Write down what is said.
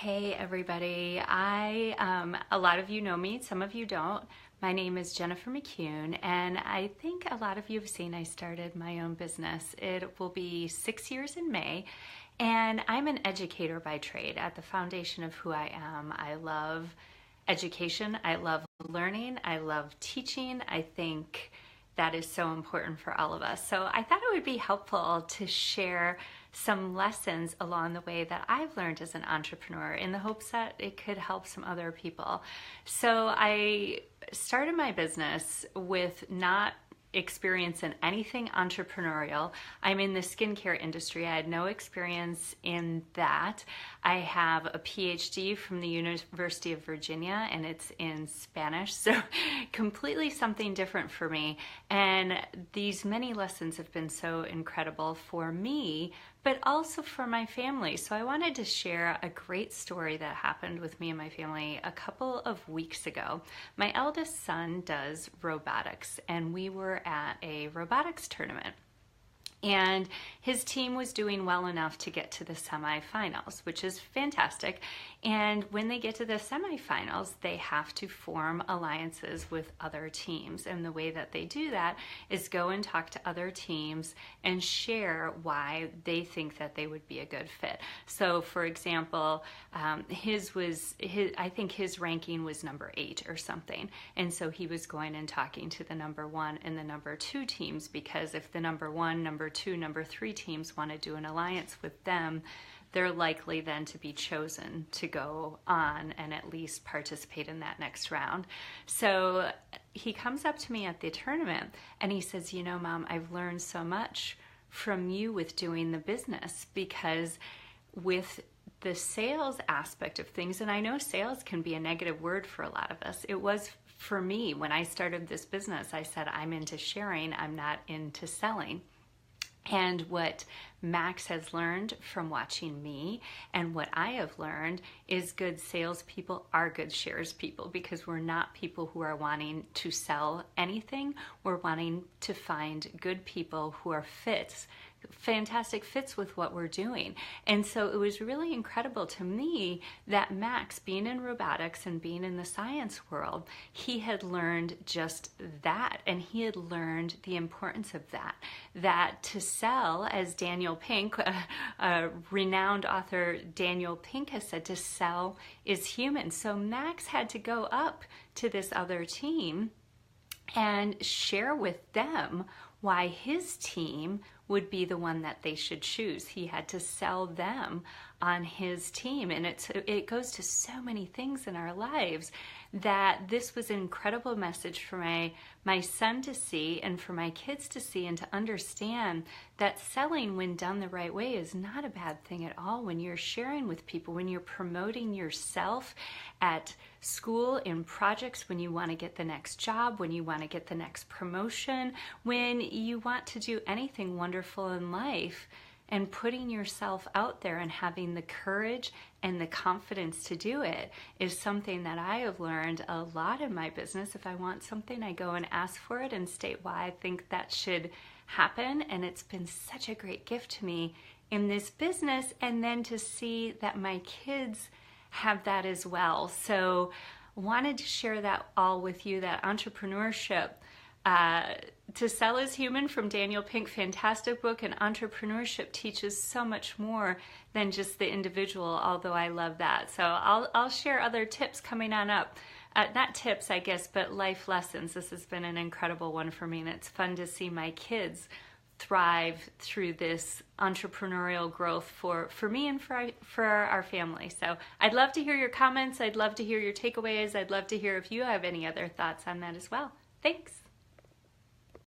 Hey everybody, a lot of you know me, some of you don't. My name is Jennifer McCune, and I think a lot of you have seen I started my own business. It will be 6 years in May, and I'm an educator by trade. At the foundation of who I am, I love education, I love learning, I love teaching. I think that is so important for all of us. So I thought it would be helpful to share some lessons along the way that I've learned as an entrepreneur in the hopes that it could help some other people. So I started my business with not experience in anything entrepreneurial. I'm in the skincare industry. I had no experience in that. I have a PhD from the University of Virginia, and it's in Spanish, so completely something different for me. And these many lessons have been so incredible for me, but also for my family. So I wanted to share a great story that happened with me and my family a couple of weeks ago. My eldest son does robotics, and we were at a robotics tournament. And his team was doing well enough to get to the semifinals, which is fantastic. And when they get to the semifinals, they have to form alliances with other teams. And the way that they do that is go and talk to other teams and share why they think that they would be a good fit. So, for example, I think his ranking was number 8 or something. And so he was going and talking to the number 1 and the number 2 teams, because if the number 1, number 2, number 3 teams want to do an alliance with them, they're likely then to be chosen to go on and at least participate in that next round. So he comes up to me at the tournament and he says, "You know, Mom, I've learned so much from you with doing the business, because with the sales aspect of things," and I know sales can be a negative word for a lot of us. It was for me when I started this business. I said, I'm into sharing, I'm not into selling. And what Max has learned from watching me, and what I have learned, is good salespeople are good shares people, because we're not people who are wanting to sell anything. We're wanting to find good people who are fantastic fits with what we're doing. And so it was really incredible to me that Max, being in robotics and being in the science world, he had learned just that, and he had learned the importance of that to sell, as Daniel Pink, a renowned author, Daniel Pink, has said, to sell is human. So Max had to go up to this other team and share with them why his team would be the one that they should choose. He had to sell them on his team. And it goes to so many things in our lives, that this was an incredible message for my son to see, and for my kids to see, and to understand that selling, when done the right way, is not a bad thing at all. When you're sharing with people, when you're promoting yourself at school, in projects, when you want to get the next job, when you want to get the next promotion, when you want to do anything wonderful in life, and putting yourself out there and having the courage and the confidence to do it is something that I have learned a lot in my business. If I want something, I go and ask for it and state why I think that should happen. And it's been such a great gift to me in this business. And then to see that my kids have that as well. So wanted to share that all with you, that entrepreneurship. To Sell is Human from Daniel Pink, fantastic book, and entrepreneurship teaches so much more than just the individual, although I love that. So I'll share other tips coming on up. Not tips, I guess, but life lessons. This has been an incredible one for me, and it's fun to see my kids thrive through this entrepreneurial growth for me and for our family. So I'd love to hear your comments. I'd love to hear your takeaways. I'd love to hear if you have any other thoughts on that as well. Thanks.